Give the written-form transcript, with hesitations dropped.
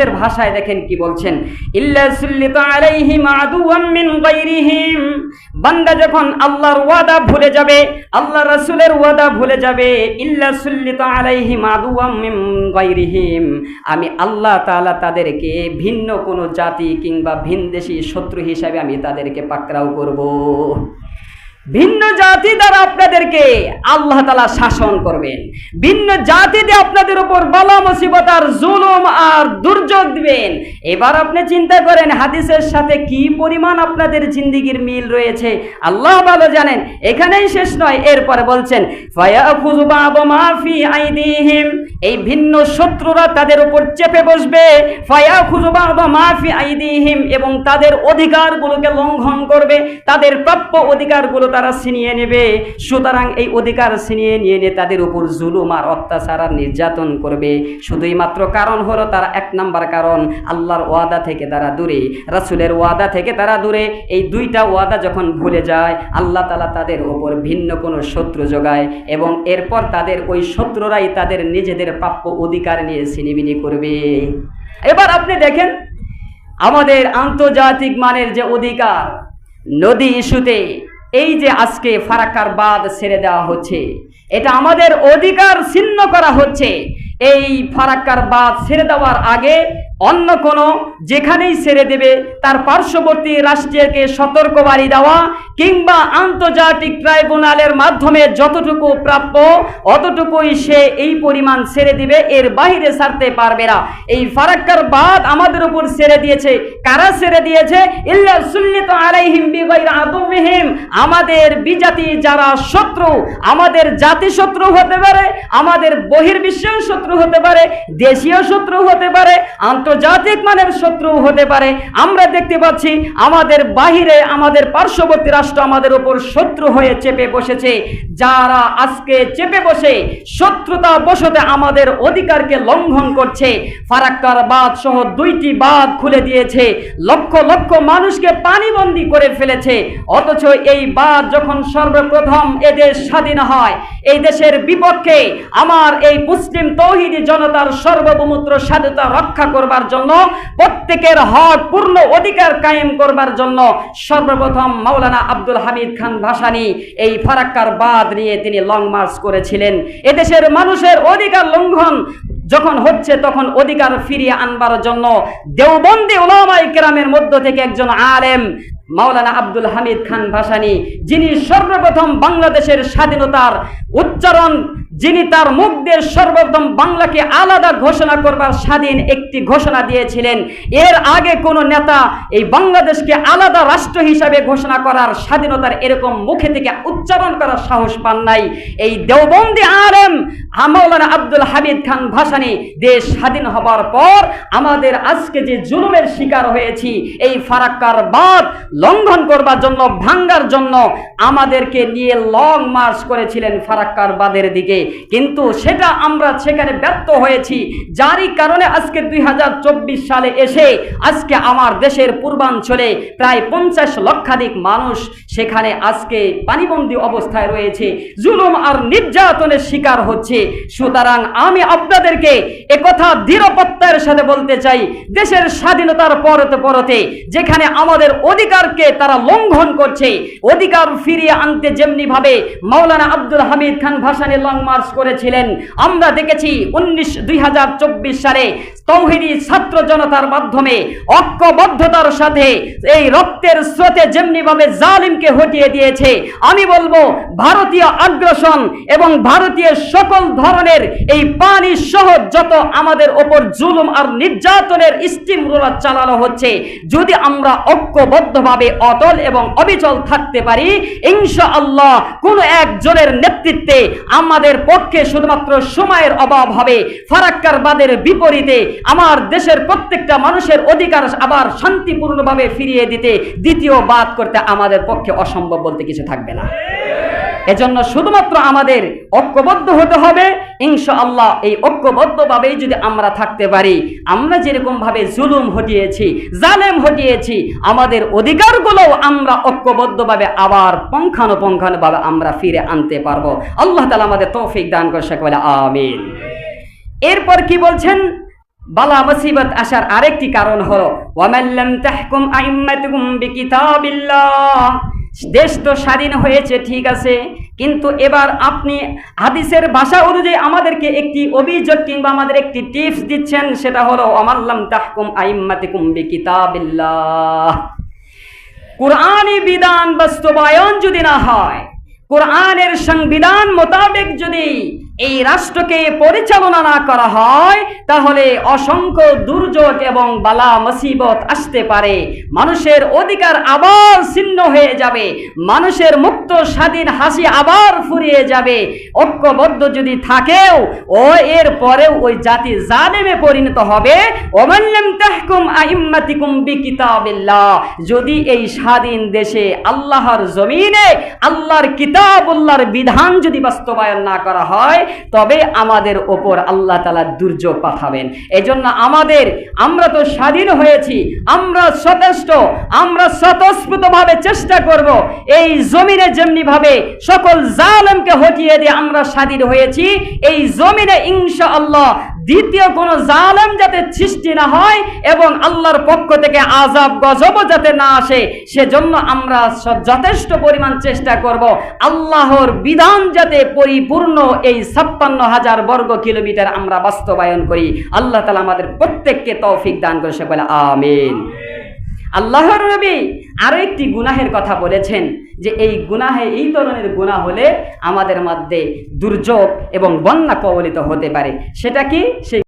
এর ভাষায় দেখেন কি বলছেন, ইল্লা সুল্লিতা আলাইহিম আদুওয়াম মিন গায়রিহিম। বান্দা যখন আল্লাহর ওয়াদা ভুলে যাবে, আল্লাহ রাসূলের ওয়াদা ভুলে যাবে, ইল্লা সুল্লিতা আলাইহিম আদুওয়াম মিন গায়রিহিম, আমি আল্লাহ তাআলা তাদেরকে ভিন্ন কোনো জাতি কিংবা ভিনদেশী শত্রু হিসাবে আমি তাদেরকে পাকড়াও করব। ভিন্ন জাতি দ্বারা আপনাদেরকে আল্লাহ তাআলা শাসন করবেন, ভিন্ন জাতি দিয়ে আপনাদের উপর বালা মুসিবত আর জুলুম আর দুর্যোগ দিবেন। এবার আপনি চিন্তা করেন হাদিসের সাথে কি পরিমাণ আপনাদের জিন্দেগির মিল রয়েছে, আল্লাহ ভালো জানেন। এখানেই শেষ নয়, এরপরে বলছেন ফায়াখুযু বা'দা মা ফি আইদিহিম, এই ভিন্ন শত্রুরা তাদের উপর চেপে বসবে। ফায়াখুযু বা'দা মা ফি আইদিহিম, এবং তাদের অধিকারগুলোকে লঙ্ঘন করবে, তাদের প্রাপ্য অধিকারগুলো তারা ছিনিয়ে নেবে। সুতরাং এই অধিকার ছিনিয়ে নিয়ে তাদের উপর জুলুম আর অত্যাচার আর নির্যাতন করবে। শুধুই মাত্র কারণ হলো তারা, এক নাম্বার কারণ, আল্লাহর ওয়াদা থেকে তারা দূরে, রাসূলের ওয়াদা থেকে তারা দূরে। এই দুইটা ওয়াদা যখন ভুলে যায়, আল্লাহ তাআলা তাদের উপর ভিন্ন কোনো শত্রু যোগায়, এবং এরপর তাদের ওই শত্রুরাই তাদের নিজেদের প্রাপ্য অধিকার নিয়ে ছিনিমিনি করবে। এবার আপনি দেখেন আমাদের আন্তর্জাতিক মানের যে অধিকার, নদী ইস্যুতে এই যে আজকে ফারাক্কার বাঁধ ছেড়ে দেওয়া হচ্ছে, এটা আমাদের অধিকার ছিন্ন করা হচ্ছে। এই ফারাক্কার বাঁধ ছেড়ে দেওয়ার আগে অন্য কোনো যেখানেই ছেড়ে দেবে তার পার্শ্ববর্তী রাষ্ট্রকে সতর্কবাণী দেওয়া, কিংবা আন্তর্জাতিক ট্রাইব্যুনালের মাধ্যমে যতটুকু প্রাপ্য অতটুকুই সে এই পরিমাণ ছেড়ে দিবে, এর বাইরে ছাড়তে পারবে না। এই ফারাক্কার বাঁধ আমাদের উপর ছেড়ে দিয়েছে, কারা ছেড়ে দিয়েছে? ইল্লা সুল্লিতা আলাইহিম বিগাইরি আদুবিহিম, আমাদের বিজাতি যারা শত্রু, আমাদের জাতি শত্রু হতে পারে, আমাদের বহির্বিশ্বের শত্রু হতে পারে, দেশীয় শত্রু হতে পারে, আন্তর্জাতিক মানের শত্রু হতে পারে। আমরা দেখতে পাচ্ছি আমাদের বাহিরে আমাদের পার্শ্ববর্তী রাষ্ট্র আমাদের উপর শত্রু হয়ে চেপে বসেছে। যারা আজকে চেপে বসে শত্রুতা বশতে আমাদের অধিকারকে লঙ্ঘন করছে, ফারাক্কার বাঁধ সহ 2টি বাঁধ খুলে দিয়েছে, লক্ষ লক্ষ মানুষকে পানিবন্দী করে ফেলেছে। অথচ এই বাঁধ যখন সর্বপ্রথম এদেশ স্বাধীন হয়, এই দেশের বিপক্ষে আমার এই মুসলিম তৌহিদি জনতার সার্বভৌমত্ব স্বাধীনতা রক্ষা করবার জন্য, প্রত্যেকের হক পূর্ণ অধিকার কায়েম করবার জন্য সর্বপ্রথম মাওলানা আব্দুল হামিদ খান ভাসানী এই ফারাক্কার বাঁধ নিয়ে তিনি লং মার্চ করেছিলেন। এদেশের মানুষের অধিকার লঙ্ঘন যখন হচ্ছে তখন অধিকার ফিরিয়ে আনবার জন্য দেওবন্দি উলামায়ে কেরামের মধ্য থেকে একজন আলেম মাওলানা আব্দুল হামিদ খান ভাসানী, যিনি সর্বপ্রথম বাংলাদেশের স্বাধীনতার উচ্চারণ, যিনি তার মুখ দিয়ে সর্বপ্রথম বাংলাকে আলাদা ঘোষণা করবার স্বাধীন একটি ঘোষণা দিয়েছিলেন। এর আগে কোন নেতা এই বাংলাদেশকে আলাদা রাষ্ট্র হিসাবে ঘোষণা করার স্বাধীনতার এরকম মুখে থেকে উচ্চারণ করার সাহস পান নাই। এই দেওবন্দি আলেম মাওলানা আব্দুল হামিদ খান ভাসানী দেশ স্বাধীন হবার পর আমাদের আজকে যে জুলুমের শিকার হয়েছি, এই ফারাক্কার বাঁধ লঙ্ঘন করবার জন্য, ভাঙ্গার জন্য আমাদেরকে নিয়ে লং মার্চ করেছিলেন ফারাক্কার বাঁধের দিকে, কিন্তু সেটা আমরা সেখানে ব্যর্থ হয়েছি। যারই কারণে আজকে 2024 সালে এসে আজকে আমার দেশের পূর্বাঞ্চলে প্রায় 50 লক্ষাধিক মানুষ সেখানে আজকে পানিবন্দী অবস্থায় রয়েছে, জুলুম আর নির্যাতনের শিকার হচ্ছে। সুতরাং আমি আপনাদেরকে একথা দৃঢ় প্রত্যয়ের সাথে বলতে চাই, দেশের স্বাধীনতার পরতে যেখানে আমাদের অধিকারকে তারা লঙ্ঘন করছে, অধিকার ফিরিয়ে আনতে যেমনি ভাবে মাওলানা আব্দুল হামিদ খান ভাসানী লং মার্চ করেছিলেন, আমরা দেখেছি 2024 সালে তৌহিদি ছাত্র জনতার মাধ্যমে ঐক্যবদ্ধতার সাথে এই রক্তের স্রোতে যেমনি ভাবে জালিমকে হটিয়ে দিয়েছে। আমি বলবো ভারতীয় আগ্রাসন এবং ভারতীয় সকল ধরনের এই পানি সহ যত আমাদের ওপর জুলুম আর নির্যাতনের স্টিম রোলার চালানো হচ্ছে, যদি আমরা ঐক্যবদ্ধভাবে অটল এবং অবিচল থাকতে পারি, ইনশাআল্লাহ কোন একজনের নেতৃত্বে আমাদের পক্ষে শুধুমাত্র সময়ের অভাব হবে। ফারাক্কার বাঁধের বিপরীতে আমার দেশের প্রত্যেকটা মানুষের অধিকার আবার শান্তিপূর্ণভাবে ফিরিয়ে দিতে, দ্বিতীয় বাদ করতে আমাদের পক্ষে অসম্ভব বলতে কিছু থাকবে না। এজন্য শুধুমাত্র আমাদের ঐক্যবদ্ধ হতে হবে। ইনশাআল্লাহ এই ঐক্যবদ্ধভাবেই যদি আমরা থাকতে পারি, আমরা যেরকম ভাবে জুলুম হটিয়েছি, জালেম হটিয়েছি, আমাদের অধিকারগুলো আমরা ঐক্যবদ্ধভাবে আবার পুঙ্খানুপুঙ্খানুভাবে আমরা ফিরে আনতে পারবো। আল্লাহ তাআলা আমাদের তৌফিক দান করে, সকলে আমিন। এরপর কি বলছেন? বালা মুসিবত আসার আরেকটি কারণ হলো ওয়ামাল্লাম তাহকুম আইম্মাতুকুম বিকিতাবিল্লাহ। দেশ তো স্বাধীন হয়েছে ঠিক আছে, কিন্তু এবার আপনি হাদিসের ভাষা অনুযায়ী আমাদেরকে একটি অভিযোগ কিংবা আমাদের একটি টিপস দিচ্ছেন, সেটা হলো ওয়ামাল্লাম তাহকুম আইম্মাতুকুম বিকিতাবিল্লাহ। কুরআনি বিধান বাস্তবায়ন যদি না হয়, কোরআনের সংবিধান মোতাবেক যদি এই রাষ্ট্রকে পরিচালনা না করা হয়, তাহলে অসংখ্য দুর্যোগ এবং বালা মুসিবত আসতে পারে। মানুষের অধিকার আবার ছিন্ন হয়ে যাবে, মানুষের মুক্ত স্বাধীন হাসি আবার ফুরিয়ে যাবে। ঐক্যবদ্ধ যদি থাকেও ও এর পরেও ওই জাতি জালেমে পরিণত হবে। ওয়ামাল্লাম তাহকুম আইম্মাতিকুম বিকিতাবিল্লাহ। যদি এই স্বাধীন দেশে আল্লাহর জমিনে আল্লাহর কিতাবুল্লাহর বিধান যদি বাস্তবায়ন না করা হয়, তবে আমাদের ওপর আল্লাহ তাআলা দুর্যোগ পাঠাবেন। এজন্য আমরা তো স্বাধীন হয়েছি, আমরা সচেষ্ট, আমরা স্বতঃস্ফূর্তভাবে চেষ্টা করব এই জমিনে যেমনি ভাবে সকল জালেমকে হটিয়ে দিয়ে আমরা স্বাধীন হয়েছি, এই জমিনে ইনশাআল্লাহ দ্বিতীয় কোন জালেম যাতে সৃষ্টি না হয় এবং আল্লাহর পক্ষ থেকে আযাব গজব যাতে না আসে, সেজন্য আমরা যথেষ্ট পরিমাণ চেষ্টা করব আল্লাহর বিধান যাতে পরিপূর্ণ এই 56,000 বর্গ কিলোমিটার আমরা বাস্তবায়ন করি। আল্লাহ তাআলা আমাদের প্রত্যেককে তৌফিক দান করে, সে বলে আমিন। আল্লাহর নবী আরো একটি গুনাহের কথা বলেছেন যে এই ধরনের গুনাহ হলে আমাদের মধ্যে দুর্যোগ এবং বন্যা কবলিত হতে পারে। সেটা কি? সেই